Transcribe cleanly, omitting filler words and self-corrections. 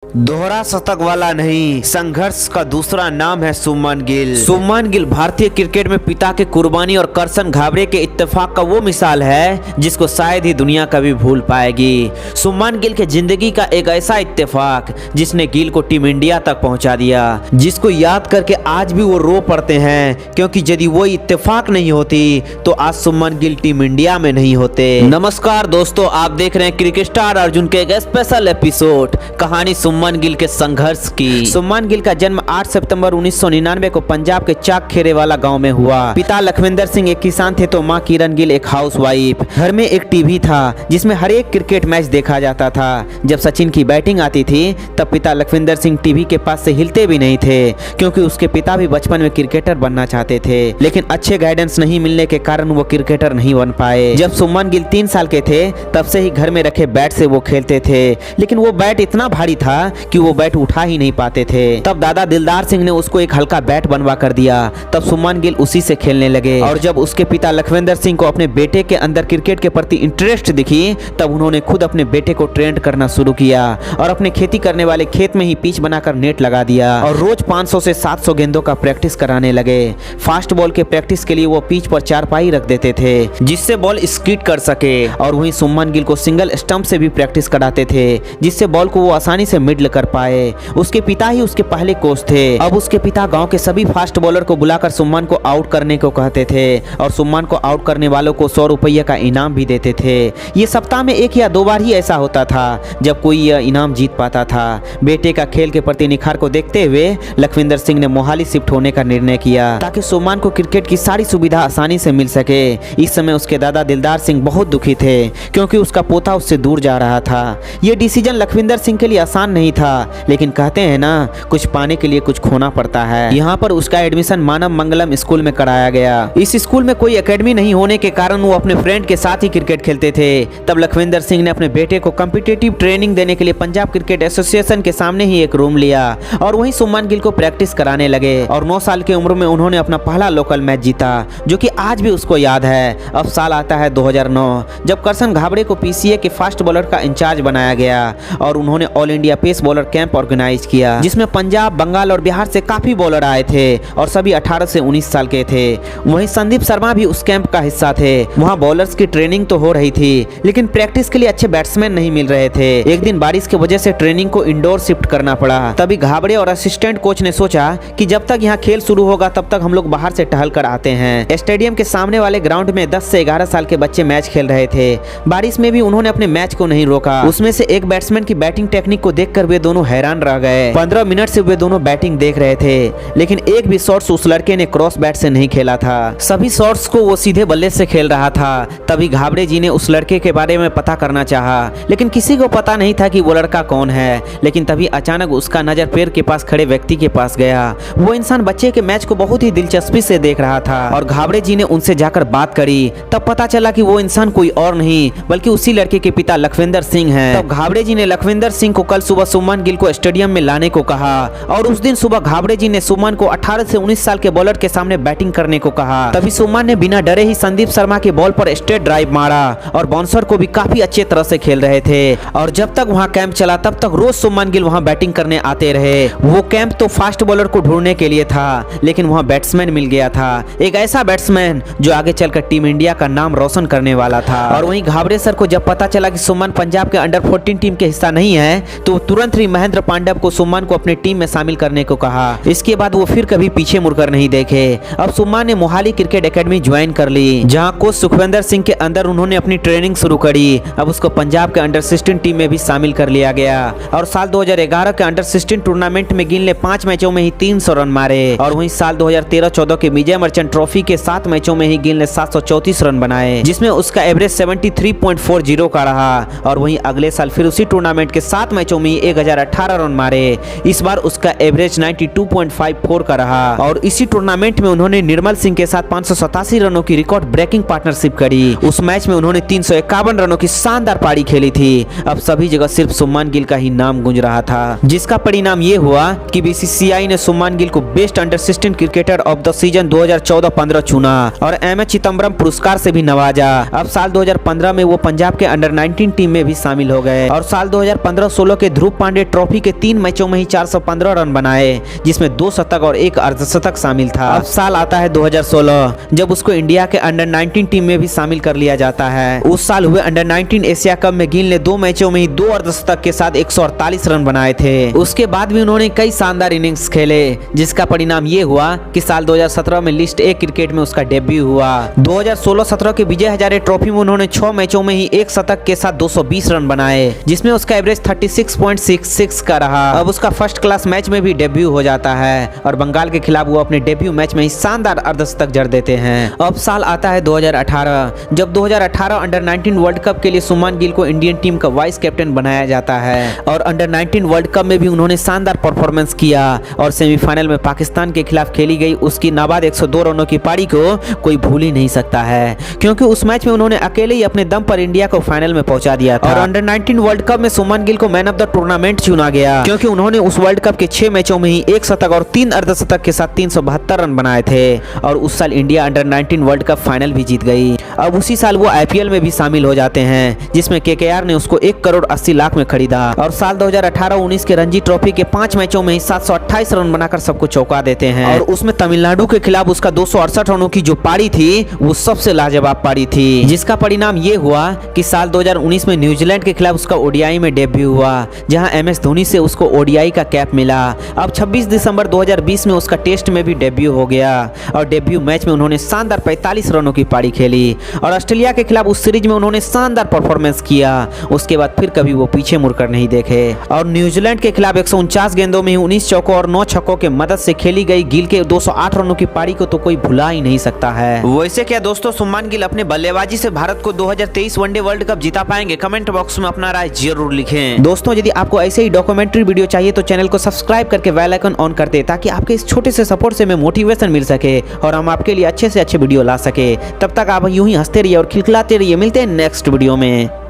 दोहरा शतक वाला नहीं, संघर्ष का दूसरा नाम है शुभमन गिल। शुभमन गिल भारतीय क्रिकेट में पिता के कुर्बानी और करसन घाबरे के इत्तेफाक का वो मिसाल है जिसको शायद ही दुनिया कभी भूल पाएगी। शुभमन गिल के जिंदगी का एक ऐसा इत्तेफाक जिसने गिल को टीम इंडिया तक पहुंचा दिया, जिसको याद करके आज भी वो रो पड़ते हैं, क्योंकि यदि वो इत्तेफाक नहीं होती तो आज शुभमन गिल टीम इंडिया में नहीं होते। नमस्कार दोस्तों, आप देख रहे हैं क्रिकेट स्टार अर्जुन के एक स्पेशल एपिसोड कहानी शुभमन गिल के संघर्ष की। शुभमन गिल का जन्म 8 सितंबर 1999 को पंजाब के चाक खेरेवाला गांव में हुआ। पिता लखविंदर सिंह एक किसान थे तो मां किरण गिल एक हाउसवाइफ। घर में एक टीवी था जिसमें हर एक क्रिकेट मैच देखा जाता था। जब सचिन की बैटिंग आती थी तब पिता लखविंदर सिंह टीवी के पास से हिलते भी नहीं थे, क्योंकि उसके पिता भी बचपन में क्रिकेटर बनना चाहते थे, लेकिन अच्छे गाइडेंस नहीं मिलने के कारण वो क्रिकेटर नहीं बन पाए। जब शुभमन गिल 3 साल के थे तब से ही घर में रखे बैट से वो खेलते थे, लेकिन वो बैट इतना भारी था कि वो बैट उठा ही नहीं पाते थे। तब दादा दिलदार सिंह ने उसको एक हल्का बैट बनवा कर दिया। तब शुभमन गिल उसी से खेलने लगे, और जब उसके पिता लखविंदर सिंह को अपने बेटे के अंदर क्रिकेट के प्रति इंटरेस्ट दिखी तब उन्होंने खुद अपने बेटे को ट्रेन करना शुरू किया और अपने खेती करने वाले खेत में ही पिच बनाकर नेट लगा दिया और रोज 500 से 700 गेंदों का प्रैक्टिस कराने लगे। फास्ट बॉल के प्रैक्टिस के लिए वो पिच पर चारपाई रख देते थे जिससे बॉल स्किड कर सके, और वहीं शुभमन गिल को सिंगल स्टंप से भी प्रैक्टिस कराते थे जिससे बॉल को वो आसानी से मिडल कर पाए। उसके पिता ही उसके पहले कोच थे। अब उसके पिता गांव के सभी फास्ट बॉलर को बुलाकर शुभमन को आउट करने को कहते थे और शुभमन को आउट करने वालों को 100 रुपये का इनाम भी देते थे। ये सप्ताह में 1 या 2 बार ही ऐसा होता था जब कोई यह इनाम जीत पाता था। बेटे का खेल के प्रति निखार को देखते हुए लखविंदर सिंह ने मोहाली शिफ्ट होने का निर्णय किया ताकि शुभमन को क्रिकेट की सारी सुविधा आसानी से मिल सके। इस समय उसके दादा दिलदार सिंह बहुत दुखी थे क्योंकि उसका पोता उससे दूर जा रहा था। यह डिसीजन लखविंदर सिंह के लिए आसान नहीं था, लेकिन कहते हैं ना, कुछ पाने के लिए कुछ खोना पड़ता है। यहाँ पर उसका एडमिशन मानव मंगलम स्कूल में कराया गया। इस स्कूल में कोई एकेडमी नहीं होने के कारण वो अपने फ्रेंड के साथ ही क्रिकेट खेलते थे। तब लखविंदर सिंह ने अपने बेटे को कॉम्पिटिटिव ट्रेनिंग देने के लिए पंजाब क्रिकेट एसोसिएशन के सामने ही एक रूम लिया और वहीं शुभमन गिल को प्रैक्टिस कराने लगे। और 9 साल की उम्र में उन्होंने अपना पहला लोकल मैच जीता, जो कि आज भी उसको याद है। अब साल आता है 2009, जब करसन घाबरे को पीसीए के फास्ट बॉलर का इंचार्ज बनाया गया और उन्होंने all India pace bowler camp organise किया, जिसमें पंजाब, बंगाल और बिहार से काफी बॉलर आए थे और सभी 18 से 19 साल के थे। वहीं संदीप शर्मा भी उस कैंप का हिस्सा थे। वहां बॉलर्स की ट्रेनिंग तो हो रही थी, लेकिन प्रैक्टिस के लिए अच्छे बैट्समैन नहीं मिल रहे थे। एक दिन बारिश की वजह से ट्रेनिंग को इंडोर शिफ्ट करना पड़ा। तभी घाबरे और असिस्टेंट कोच ने सोचा कि जब तक यहाँ खेल शुरू होगा तब तक हम लोग बाहर से टहल कर आते हैं। स्टेडियम के सामने वाले ग्राउंड में 10 से 11 साल के बच्चे मैच खेल रहे थे। बारिश में भी उन्होंने अपने मैच को नहीं रोका। उसमें से एक बैट्समैन की बैटिंग टेक्निक को देखकर वे दोनों हैरान रह गए। 15 मिनट से वे दोनों बैटिंग देख रहे थे, लेकिन एक भी शॉट्स उस लड़के ने क्रॉस बैट से नहीं खेला था। सभी शॉट्स को वो सीधे बल्ले से खेल रहा था। तभी घाबरे जी ने उस लड़के के बारे में पता करना चाहा, लेकिन किसी को पता नहीं था कि वो लड़का कौन है। लेकिन तभी अचानक उसका नजर पेड़ के पास खड़े व्यक्ति के पास गया। वो इंसान बच्चे के मैच को बहुत ही दिलचस्पी से देख रहा था और घाबरे जी ने उनसे जाकर बात करी। तब पता चला कि वो इंसान कोई और नहीं बल्कि उसी लड़के के पिता लखविंदर सिंह हैं। तब घाबरे जी ने लखविंदर सिंह को कल सुबह शुभमन गिल को स्टेडियम में लाने को कहा और उस दिन सुबह घाबरे जी ने शुभमन को 18 से 19 साल के बॉलर के सामने बैटिंग करने को कहा। तभी शुभमन ने बिना डरे ही संदीप शर्मा के बॉल पर स्ट्रेट ड्राइव मारा और बाउंसर को भी काफी अच्छे तरह से खेल रहे थे। और जब तक वहां कैंप चला तब तक रोज शुभमन गिल वहां बैटिंग करने आते रहे। वो कैंप तो फास्ट बॉलर को ढूंढने के लिए था, लेकिन वहां बैट्समैन मिल गया था, एक ऐसा बैट्समैन जो आगे चलकर टीम इंडिया का नाम रोशन करने वाला था। और वहीं घाबरे सर को जब पता चला कि शुभमन पंजाब के अंडर 14 टीम के हिस्सा नहीं है तो तुरंत ही महेंद्र पांडव को शुभमन को अपनी टीम में शामिल करने को कहा। इसके बाद वो फिर कभी पीछे मुड़कर नहीं देखे। अब शुभमन ने मोहाली क्रिकेट एकेडमी ज्वाइन कर ली, जहां कोच सुखविंदर सिंह के अंदर उन्होंने अपनी ट्रेनिंग शुरू करी। अब उसको पंजाब के अंडर 16 टीम में भी शामिल कर लिया गया और साल 2011 के अंडर 16 टूर्नामेंट में गिल ने 5 मैचों में ही 300 रन मारे। और वहीं साल 2013-14 के विजय मर्चेंट ट्रॉफी के 7 मैचों में ही गिल ने 734 रन बनाए, जिसमें उसका एवरेज 73.40 का रहा। और वहीं अगले साल फिर उसी टूर्नामेंट के 7 मैचों में 1018 रन मारे। इस बार उसका एवरेज 92.54 का रहा। और इसी टूर्नामेंट में उन्होंने निर्मल सिंह के साथ 587 रनों की रिकॉर्ड ब्रेकिंग पार्टनरशिप करी। उस मैच में उन्होंने 351 रनों की शानदार पारी खेली थी। अब सभी जगह सिर्फ शुभमन गिल का ही नाम गूंज रहा था, जिसका परिणाम ये हुआ कि बीसीसीआई ने शुभमन गिल को best under 16 cricketer of the season 2014-15 चुना और एम एच चिदम्बरम पुरस्कार से भी नवाजा। अब साल 2015 में वो पंजाब के अंडर 19 टीम में भी शामिल हो गए और साल 2015-16 के ध्रुव पांडे ट्रॉफी के 3 मैचों में ही 415 रन बनाए, जिसमें 2 शतक और 1 अर्धशतक शामिल था। अब साल आता है 2016, जब उसको इंडिया के अंडर 19 टीम में भी शामिल कर लिया जाता है। उस साल हुए अंडर 19 एशिया कप में गिल ने 2 मैचों में ही 2 अर्धशतक के साथ 148 रन बनाए थे। उसके बाद भी उन्होंने कई शानदार इनिंग्स खेले, जिसका परिणाम ये हुआ कि साल 2017 में लिस्ट ए क्रिकेट में उसका डेब्यू हुआ। 2016-17 के विजय हजारे ट्रॉफी में उन्होंने 6 मैचों में ही 1 शतक के साथ 220 रन बनाए, जिसमें उसका एवरेज 36.66 का रहा। अब उसका फर्स्ट क्लास मैच में भी डेब्यू हो जाता है और बंगाल के खिलाफ वो अपने डेब्यू मैच में ही शानदार अर्धशतक जड़ देते हैं। अब साल आता है 2018, जब 2018 अंडर 19 वर्ल्ड कप के लिए सुमन गिल को इंडियन टीम का वाइस कैप्टन बनाया जाता है और अंडर 19 वर्ल्ड कप में भी उन्होंने शानदार परफॉर्मेंस किया और सेमीफाइनल में पाकिस्तान के खिलाफ खेली गई उसकी नाबाद 102 रनों की पारी को कोई भूल ही नहीं सकता है, क्योंकि उस मैच में उन्होंने अकेले ही अपने दम पर इंडिया को फाइनल में पहुंचा दिया था। और अंडर 19 वर्ल्ड कप में सुमन गिल को मैन ऑफ द टूर्नामेंट चुना गया, क्योंकि उन्होंने उस वर्ल्ड कप के 6 मैचों में ही 1 शतक और 3 अर्धशतक के साथ 372 रन बनाए थे और उस साल India under 19 world cup final भी जीत गई। अब उसी साल वो आईपीएल में भी शामिल हो जाते हैं, जिसमें केकेआर ने उसको 1 करोड़ 80 लाख में खरीदा और साल 2018-19 के रणजी ट्रॉफी के 5 मैचों में ही 728 रन बनाकर सबको चौंका देते हैं और उसमें तमिलनाडु के खिलाफ उसका 268 रनों की जो पारी थी वो सबसे लाजवाब पारी थी, जिसका परिणाम ये हुआ कि साल 2019 में न्यूजीलैंड के खिलाफ उसका ओडीआई में डेब्यू हुआ, जहां एमएस धोनी से उसको ओडीआई का कैप मिला। अब 26 दिसंबर 2020 में उसका टेस्ट में भी डेब्यू हो गया और डेब्यू मैच में उन्होंने शानदार 45 रनों की पारी खेली और ऑस्ट्रेलिया के खिलाफ उस सीरीज में उन्होंने शानदार परफॉर्मेंस किया। उसके बाद फिर कभी वो पीछे मुड़कर नहीं देखे और न्यूजीलैंड के खिलाफ 149 गेंदों में 19 चौकों और 9 छक्कों के मदद से खेली गई गिल के 208 रनों की पारी को तो कोई भुला ही नहीं सकता है। वैसे क्या दोस्तों, सुमन गिल अपने बल्लेबाजी से भारत को 2023 वनडे वर्ल्ड कप जिता पाएंगे? कमेंट बॉक्स में अपना राय जरूर लिखें। दोस्तों, यदि आपको ऐसे ही डॉक्यूमेंट्री वीडियो चाहिए तो चैनल को सब्सक्राइब करके बेल आइकन ऑन कर दे, ताकि आपके इस छोटे से सपोर्ट से हमें मोटिवेशन मिल सके और हम आपके लिए अच्छे से अच्छे वीडियो ला सके। तब तक आप यूं ही हंसते रहिए और खिलखिलाते रहिए। मिलते हैं नेक्स्ट वीडियो में।